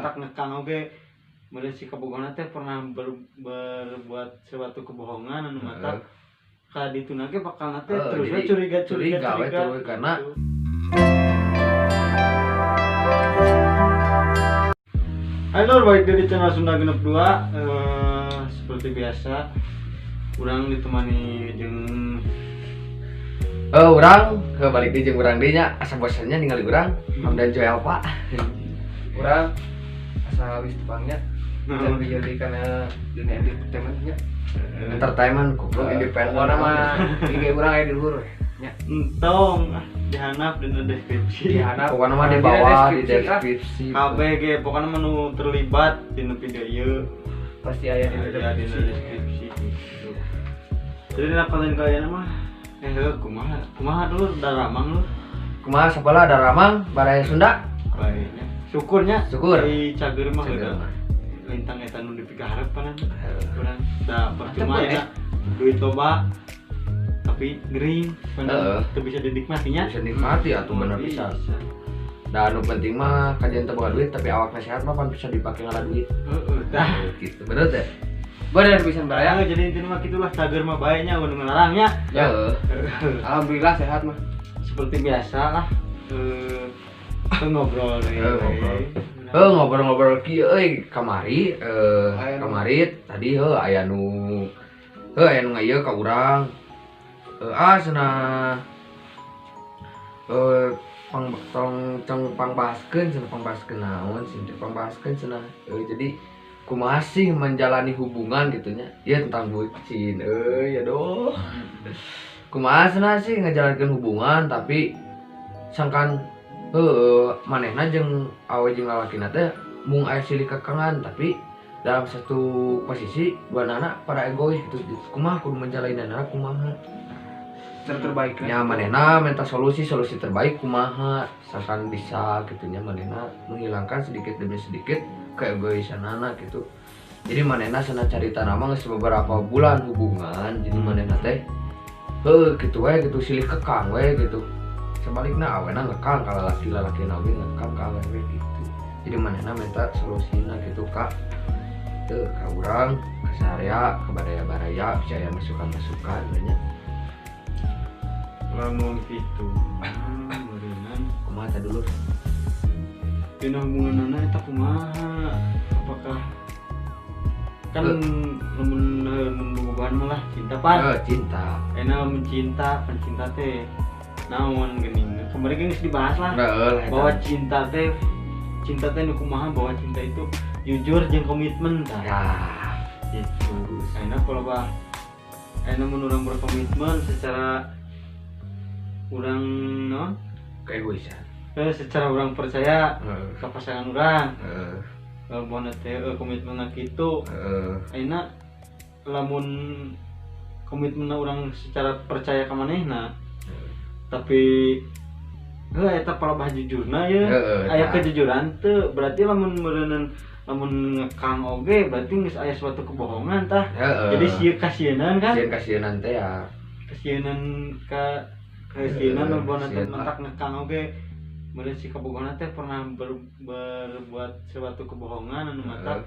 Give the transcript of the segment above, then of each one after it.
matak ngekang oge mulai si kebohongan teh pernah berbuat suatu kebohongan anu matak ka dituna ge bakal nate terus curiga karena halo, balik dari channel Sunda Genep 2. Seperti biasa urang ditemani jeung urang balik di jeung urang deui nya asa bosannya ningali urang Hamdan Joel Pak. Urang asa wis tepangnya dan jadi karena dunia entertainment goblok independen nama IG urang aya di luhur nya entong dihanap dina deskripsi pokoknya mah di bawah di deskripsi kabeh ge pokoknya menu terlibat dina video ieu pasti aya di deskripsi gitu. Jadi konten kalian mah kumaha dulu daramang lu kumaha sabalah daramang baraya Sunda baiknya syukur di cager mah udah lintang eta nu dipiharep panan urang da percuma ya duit loba tapi gering padahal teu bisa dinikmatinya bisa nikmati atuh bener bisa dan anu penting mah kajian teu boga duit tapi awakna sehat mah pan bisa dipake ngala duit tah gitu bener teh bener bisa baraya jadi intinya mah kitulah cager mah bae nya anu ngelarangnya alhamdulillah sehat mah seperti biasa lah ngobrol ngobrol kieu euy kamari tadi aya nu ngayeu ka urang cenah pangbahaskeun naon cenah jadi kumaha sih menjalani hubungan gitunya ya tentang bucin ya doh kumaha cenah sih ngajalankeun hubungan tapi sangkan manehna jeung awe jeung lalakina teh mung aya silih kekangan tapi dalam satu posisi dua anak pada egois gitu kumaha kudu menjalaninana kumaha terbaik nya manehna minta solusi terbaik kumaha sangkan bisa gitunya manehna menghilangkan sedikit demi sedikit keegoisanana gitu jadi manehna cenah carita nama geus beberapa bulan hubungan jadi manehna teh gitu we gitu silih kekang we gitu sebaliknya awena ngekang kalau laki-laki nabi ngekang ka awewe gitu jadi manehna minta solusina gitu kak tuh ka urang ka sarea ka baraya bisa aya masukan banyak lamun kitu beureungan kumaha teh dulu dina hubunganana eta kumaha apakah kan lamun hubungan mah lah cinta pan cinta enak mencinta pencinta teh naon geuning kemarin geus dibahas lah bahwa cinta teh nu kumaha bahwa cinta itu jujur jeung komitmen tah ya gitu enak kalau bah enak mun urang berkomitmen secara urang non keegoisan secara urang percaya ka pasangan urang kalau bona teh komitmenna kitu enak lamun komitmenna urang secara percaya ka manehna tapi eta palabah jujurna ya aya kejujuran teu berarti lamun meureun lamun ngekang oge berarti geus aya suatu kebohongan tah jadi sieun kasienan kan kasienan teh ya kasienan bona teh matak ngekang oge meureun si kebohongan teh pernah berbuat suatu kebohongan anu matak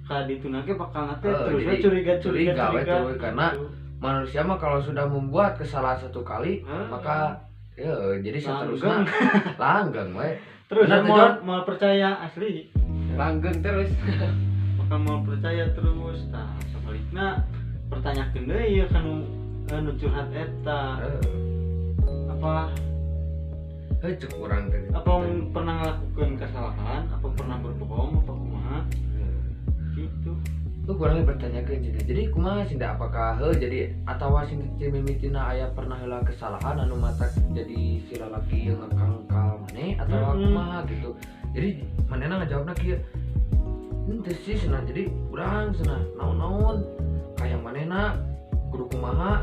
ka dituna ge bakal nate terus curiga karena manusia mah kalau sudah membuat kesalahan satu kali maka jadi seterusnya langgeng we terus mau percaya asli langgeng terus maka mau percaya terus tah sabalikna pertanyakeun deui ieu kan nu curhat eta apa cek urang teh apa pernah ngelakukan kesalahan apa pernah berbohong apa kumaha gitu kurangnya bertanyakeun juga jadi kumaha sinda apakah jadi atawa sing mimitina aya pernah heula kesalahan anu matak jadi si lalaki yang ngekang ka maneh atawa kumaha gitu jadi manehna ngajawabna kieu henteu sih cenah jadi urang cenah naon-naon kayang manehna kudu kumaha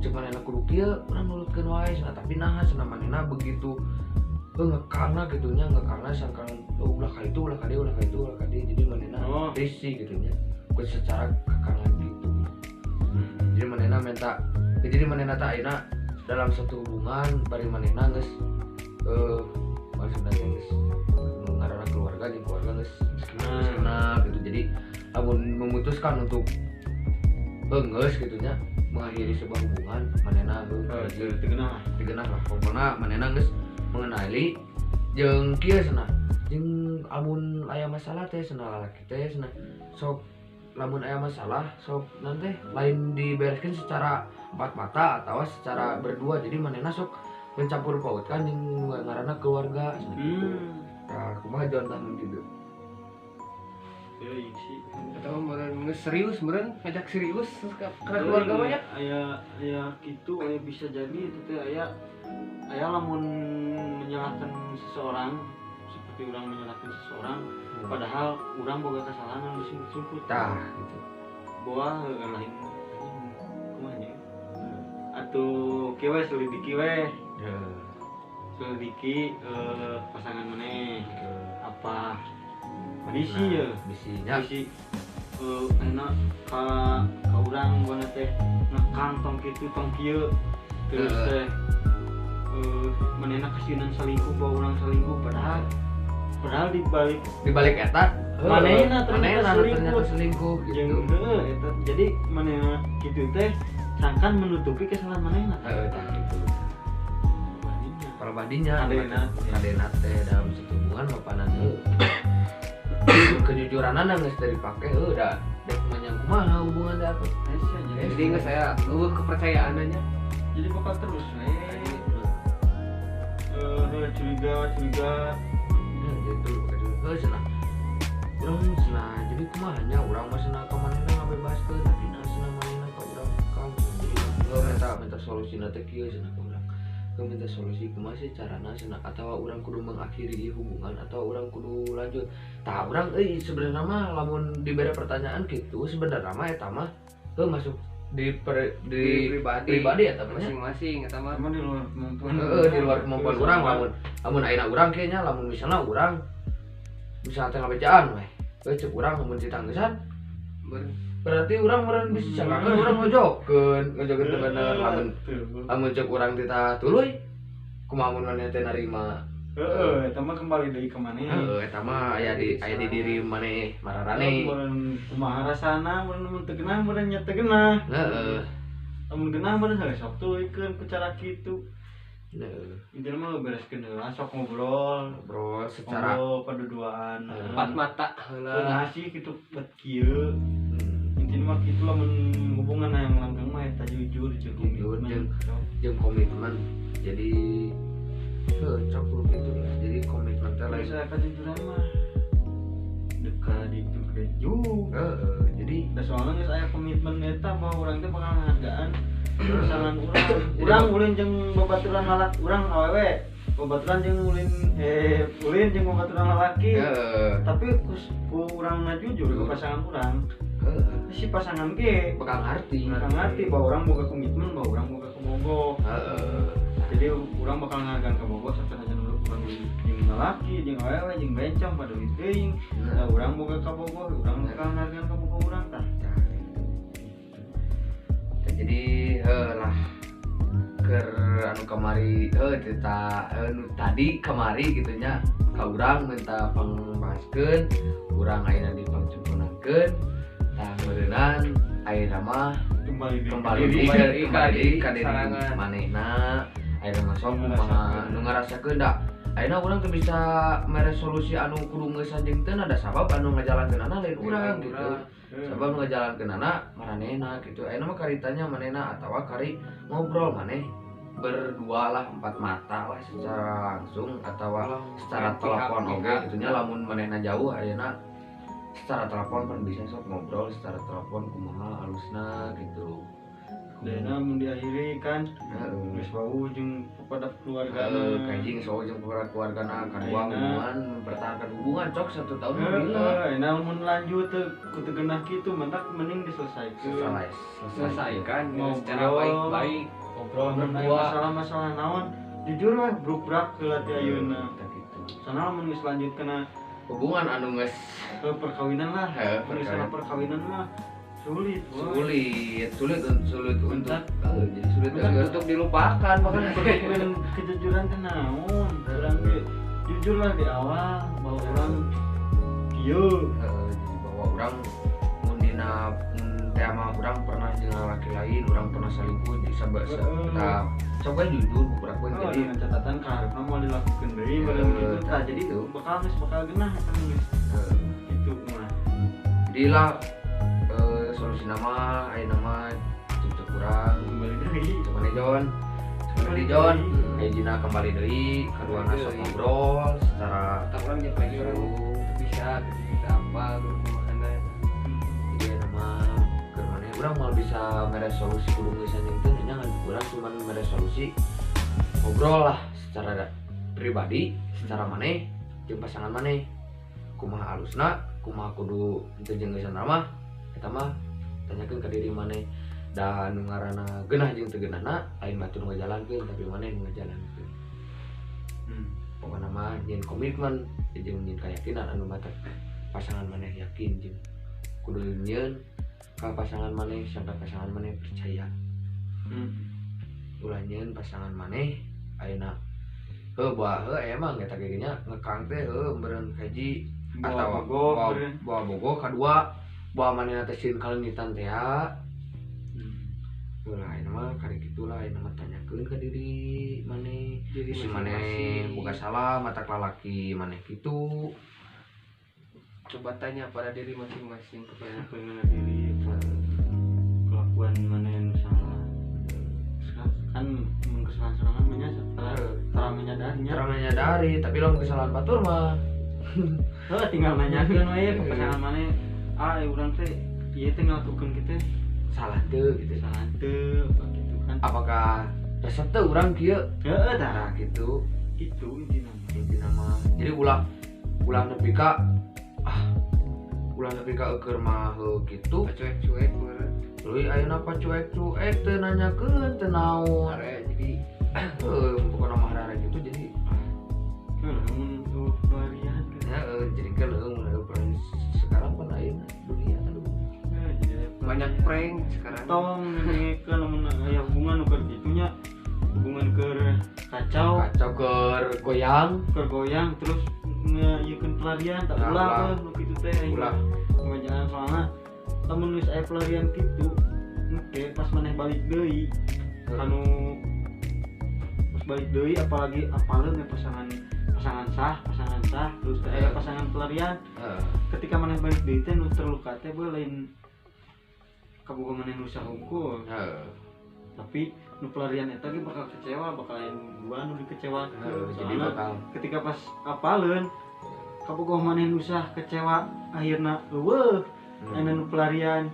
cek manehna kudu kieu urang nurutkeun wae cenah tapi naha cenah manehna begitu ngekangna gitunya ngekangna sangkan ulah ka itu ulah ka dieu jadi manehna risih gitunya secara kekangan gitu jadi manehna tak ayeuna dalam satu hubungan bari manehna geus maksudna geus ngaranna keluarga jeung keluarga geus gitu. Jadi lamun memutuskan untuk geus gitu nya mengakhiri sebuah hubungan manehna digenah lah pokona manehna geus mengenali jeung kieu cenah jeung amun aya masalah teh cenah lalaki teh cenah sok lamun aya masalah sok nanti lain dibereskeun secara empat mata atau secara berdua jadi manehna sok mencampur pautkan jeung ngaranna keluarga gitu. Nah, kumaha contohna gitu. Euy sih. Atau meureun geus serius meureun ngajak serius ka keluarga mah nya. Aya kitu aya bisa jadi itu teh aya lamun menyalahkan seseorang seperti orang menyalahkan seseorang padahal orang boga kesalahan anu disebut-sebut Tah gitu. bahwa lain kumaha nya atuh kieu we selidiki we selidiki pasangan maneh apa bisi ya bisinya enak ka urang gua teh ngekang tong kitu tong kieu terus teh manehna kasieunan selingkuh bawa urang selingkuh padahal di balik eta manehna ternyata selingkuh gitu. Eta jadi manehna kitu teh sangkan menutupi kesalahan manehna. Gitu. Pribadinya kadena teh dalam satu hubungan mapanan kejujuranana geus teu dipake da dek manyang kumaha hubungan da apa. Jadi geus saya kepercayaannya. Jadi bakal terus curiga gitu cenah urang cenah jadi kumaha nya urang mah cenah ka manehna ngabebaskeun tapi cenah manehna ka urang kang jadi minta solusina teh kieu cenah ka urang minta solusi kumaha sih carana cenah atawa urang kudu mengakhiri hubungan atau urang kudu lanjut tah urang sebenarnya mah lamun dibere pertanyaan kitu sebenarnya mah eta mah masuk di pribadi ya masing-masing eta mah di luar kemampuan di luar kemampuan urang lamun ayeuna urang kieu nya lamun misalna urang misalnya tengah bacaan weh cek urang lamun ditanggesan berarti urang meureun bisa sangkakeun urang ngojogkeun bener lamun cek urang tita tuluy kumaha mun maneh teh narima eta mah kembali deui ka maneh eta mah aya di diri maneh mararane kumaha rasana mun teu genah mun nya teu genah lamun genah mun hale sok tuluykeun ku cara kitu intinya mah bereskeun heula sok ngobrol secara paduduan empat mata heula ngasih kitu bet kieu intinya mah kitu lamun hubungan yang langgeng mah eta jujur jeung komitmen jadi cocok lu gitu ya jadi komitmen teh lain saya kejujuran mah dekat itu keju jadi da soalnya geus aya komitmen eta bahwa urang teh bakal ngahargaan kesalahan urang ulin jeung babaturan lalaki urang awewe babaturan jeung ulin jeung babaturan lalaki tapi ku urangna jujur ke pasangan urang si pasangan ge bakal ngarti bahwa urang boga komitmen bahwa urang boga kemogo jadi urang bakal ngahargaan kemogo satenajan urang jeung lalaki jeung awewe jeung bencong pada teuing urang boga kabogoh urang bakal ngahargaan kemogo urang tah jadi lah keur anu kamari tadi kamari gitunya ka urang minta pangbahaskeun urang ayeuna dipangcempunakeun tah meureunnan ayeuna mah kembali ka diri manehna ayeuna mah sok kumaha nu ngarasakeun da ayeuna urang teu bisa mere solusi anu kudu geus anjeungteun ada sabab anu ngajalankeunana lain urang gitu sabab ngajalankeunana maranehna gitu ayeuna mah karitanya manehna atawa kari ngobrol maneh berdua lah empat mata lah secara langsung atawa secara telepon oge gitunya lamun manehna jauh ayeuna secara telepon kan bisa sok ngobrol secara telepon kumaha halusna gitu dena mun diakhiri kan geus bau jeung kepada keluargana kajing soal jeung kepada keluargana kadua hubungan mempertahankan hubungan cok 1 tahun bila enak mun lanjut teu genah kitu mentak mending diselesaikeun selesaikan secara baik-baik ngobrol berdua masalah-masalah naon jujur we bruk-brak heula teh ayeuna sana mun geus lanjut kana hubungan anu geus perkawinan lah perkawinan mah sulit untuk dilupakan bahkan kejujuran teh naon urang ge jujur lah di awal bahwa urang iya jadi bahwa orang mundina teh mah orang pernah jeung laki lain, orang pernah selingkuh di kita coba jujur beberapa poin jadi jadi dengan catatan karena mau dilakukan deui badan gitu tah jadi gitu. bakal genah eta geus gitu mah jadi lah solusi nama aya nama cek kurang kembali deui cuman John Ejina kembali deui kaduana sok ngobrol secara tak orang yang lagi orang bisa kita apa berhubungan jadi nama karena orang mau bisa meres solusi kudu misalnya itu jangan kurang cuman meres solusi ngobrol lah secara pribadi secara maneh jeung pasangan maneh kumaha alusna kumaha kudu teu jeung geus nama eta mah tanyakeun ka diri maneh dan nu ngaranna geunah jeung teu geunahna lain batur ngajalankeun tapi maneh nu ngajalankeun pokona mah nyin komitmen jeung nyin keyakinan anu mata pasangan maneh yakin jeung kudu nyeun ka pasangan maneh sampai pasangan maneh percaya ulah nyeun pasangan maneh ayeuna emang eta ge nya ngekang teh meureun kaji atawa bawa bogo kadua bawa manehna teh sieun kalengitan teh ulah ayeuna mah kari kitulah ayeuna mah tanyakeun ka diri maneh si maneh boga salah mata lalaki maneh kitu coba tanya pada diri masing-masing kepada diri kelakuan mana yang salah kan kesalahan serangan setelah menyadari tapi lo kesalahan batur mah tinggal nanyakeun we ke pasangan mana urang teh ieu teh ngelakukeun kita salah teu gitu salah teu apa gitu kan apakah resep teh urang kieu heeh tah nah gitu intina mah jadi ulah nepi ka ulah nepi ka eukeur mah kitu cuek-cuek meureun leuwih ayeuna apa cuek-cuek teu nanyakeun teu naon jadi pokona mah rare gitu jadi untuk pelarian ya jadi kalau sekarang kan ayeuna dunia aduh banyak prank sekarang tong ke lamun aya hubungan nu keur kitu nya hubungan keur kacau keur goyang terus ngiekeun pelarian tak ulah nu kitu teh ulah jangan soalna lamun geus aya pelarian kitu engke pas maneh balik deui anu pas balik deui apalagi apaleun pasangan sah terus aya pasangan pelarian ketika maneh balik deui teh nu terluka teh lain kaboga maneh nu sahungkul tapi nu pelarian eta ge bakal kecewa bakal lain dua nu dikecewakeun jadi bakal ketika pas apaleun kaboga maneh nu sah kecewa akhirna eueuh aya nu pelarian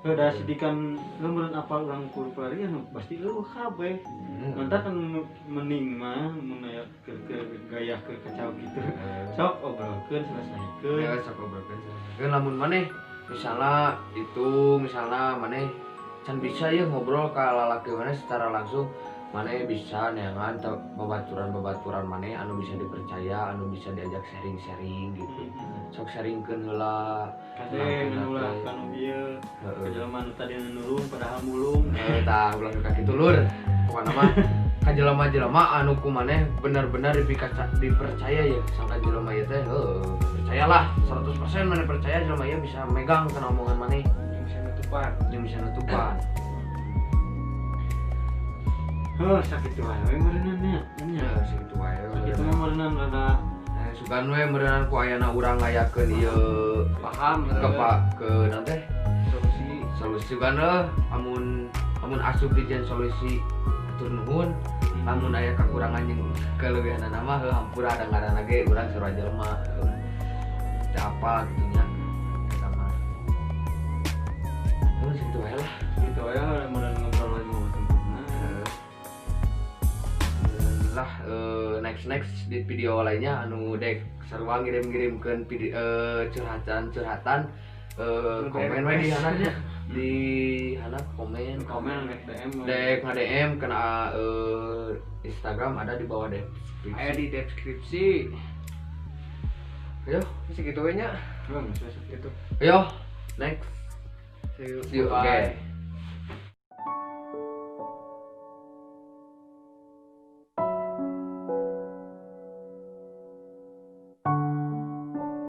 udah sedikan leureun apal urang kudu pelarian pasti eueuh kabeh mantap kan mending mah mun aya ke gaya ke kacau gitu sok obrolkeun selesaikeun lamun maneh misalnya maneh can bisa ya ngobrol ka lalaki maneh secara langsung maneh bisa neangan babaturan maneh anu bisa dipercaya anu bisa diajak sharing gitu sok sharingkeun heula kade ulah kanu ieu jelema nu tadi nurung padahal mulung tah ulah ka kitu lur pokona mah ka jelema-jelema anu ku maneh bener-bener dipercaya ya sangka jelema ieu teh percayalah 100% maneh percaya jelema ieu bisa megang kana omongan maneh bisa nutupan sakit wae meureunna nya sakitu wae sakit mah meureunna rada sugan we meureunna ku ayana urang ngayakeun ieu paham ke naon teh solusi sugan amun asup dijieun solusi atur nuhun lamun aya kakurangan jeung keleuwihanna mah hampura ada ngaranna ge urang sarua jelema teh apa kitu nya eta mah sakitu wae lah gitu wae mun ngobrol lagi mau lah next di video lainnya anu dek sarua ngirim-ngirimkeun video curhatan komen we di hananya di hana komen dek nge-DM kena Instagram ada di bawah deskripsi aya di deskripsi ayo segitu we nya gitu ayo next see you bye.